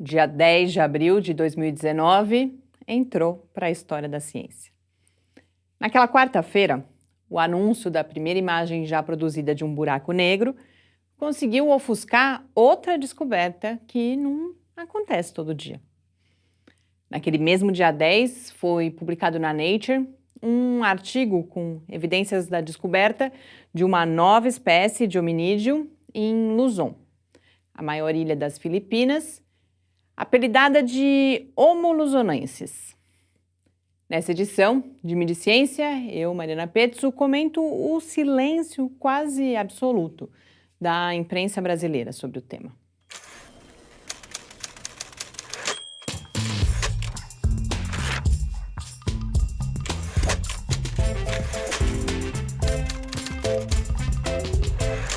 dia 10 de abril de 2019, entrou para a história da ciência. Naquela quarta-feira, o anúncio da primeira imagem já produzida de um buraco negro conseguiu ofuscar outra descoberta que não acontece todo dia. Naquele mesmo dia 10, foi publicado na Nature um artigo com evidências da descoberta de uma nova espécie de hominídeo em Luzon, a maior ilha das Filipinas, apelidada de Homo luzonensis. Nessa edição de Mídia e Ciência, eu, Mariana Pezzo, comento o silêncio quase absoluto da imprensa brasileira sobre o tema.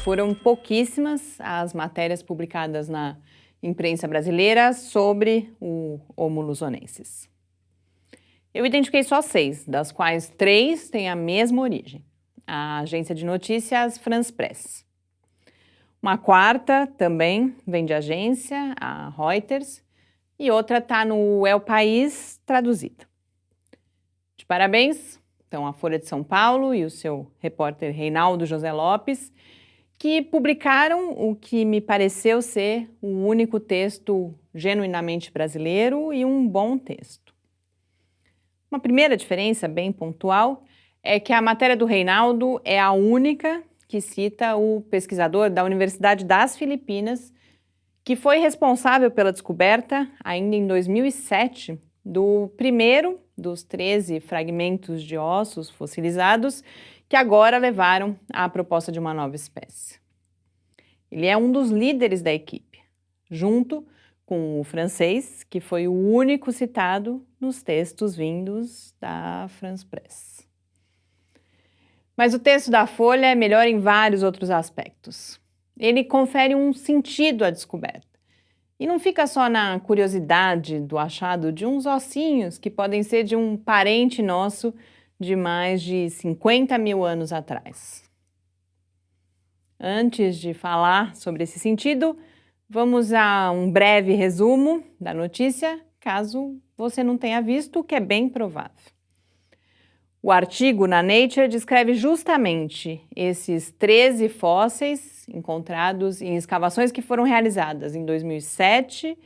Foram pouquíssimas as matérias publicadas na imprensa brasileira sobre o Homo luzonensis. Eu identifiquei só 6, das quais 3 têm a mesma origem, a agência de notícias France Press. Uma quarta também vem de agência, a Reuters, e outra está no El País traduzida. De parabéns, então, a Folha de São Paulo e o seu repórter Reinaldo José Lopes, que publicaram o que me pareceu ser o único texto genuinamente brasileiro e um bom texto. Uma primeira diferença bem pontual é que a matéria do Reinaldo é a única que cita o pesquisador da Universidade das Filipinas, que foi responsável pela descoberta, ainda em 2007, do primeiro dos 13 fragmentos de ossos fossilizados que agora levaram à proposta de uma nova espécie. Ele é um dos líderes da equipe, junto com o francês, que foi o único citado nos textos vindos da France Press. Mas o texto da Folha é melhor em vários outros aspectos. Ele confere um sentido à descoberta. E não fica só na curiosidade do achado de uns ossinhos que podem ser de um parente nosso de mais de 50 mil anos atrás. Antes de falar sobre esse sentido, vamos a um breve resumo da notícia, caso você não tenha visto, o que é bem provável. O artigo na Nature descreve justamente esses 13 fósseis encontrados em escavações que foram realizadas em 2007,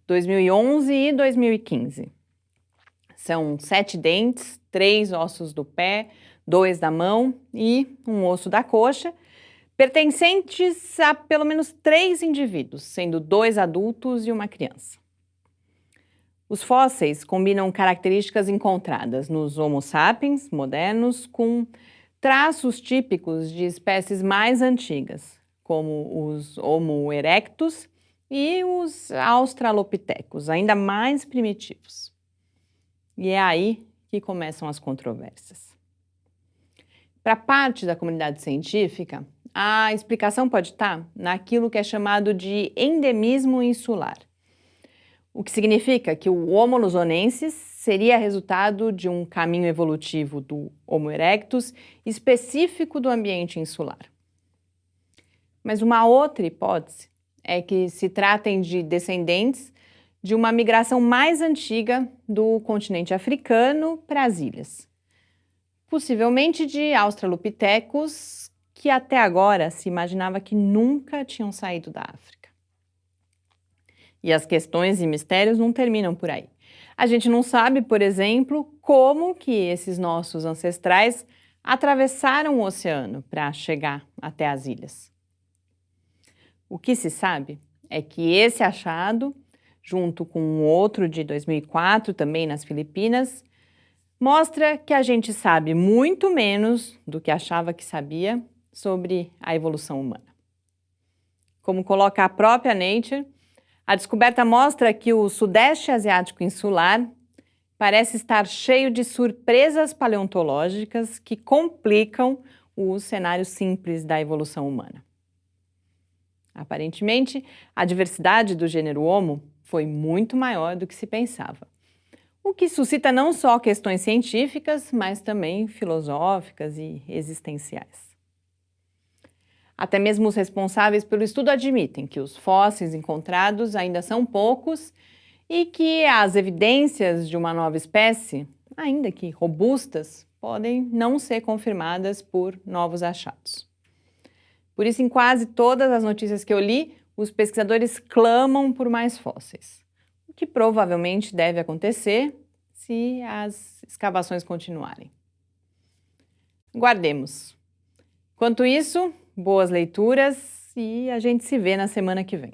2011 e 2015. São 7 dentes, 3 ossos do pé, 2 da mão e um osso da coxa, pertencentes a pelo menos 3 indivíduos, sendo 2 adultos e uma criança. Os fósseis combinam características encontradas nos Homo sapiens modernos com traços típicos de espécies mais antigas, como os Homo erectus e os Australopithecus, ainda mais primitivos. E é aí que começam as controvérsias. Para parte da comunidade científica, a explicação pode estar naquilo que é chamado de endemismo insular, o que significa que o Homo luzonensis seria resultado de um caminho evolutivo do Homo erectus específico do ambiente insular. Mas uma outra hipótese é que se tratem de descendentes de uma migração mais antiga do continente africano para as ilhas, possivelmente de Australopithecus, que até agora se imaginava que nunca tinham saído da África. E as questões e mistérios não terminam por aí. A gente não sabe, por exemplo, como que esses nossos ancestrais atravessaram o oceano para chegar até as ilhas. O que se sabe é que esse achado, junto com um outro de 2004, também nas Filipinas, mostra que a gente sabe muito menos do que achava que sabia sobre a evolução humana. Como coloca a própria Nature, a descoberta mostra que o Sudeste Asiático insular parece estar cheio de surpresas paleontológicas que complicam o cenário simples da evolução humana. Aparentemente, a diversidade do gênero Homo foi muito maior do que se pensava, o que suscita não só questões científicas, mas também filosóficas e existenciais. Até mesmo os responsáveis pelo estudo admitem que os fósseis encontrados ainda são poucos e que as evidências de uma nova espécie, ainda que robustas, podem não ser confirmadas por novos achados. Por isso, em quase todas as notícias que eu li, os pesquisadores clamam por mais fósseis, o que provavelmente deve acontecer se as escavações continuarem. Guardemos. Enquanto isso, boas leituras e a gente se vê na semana que vem.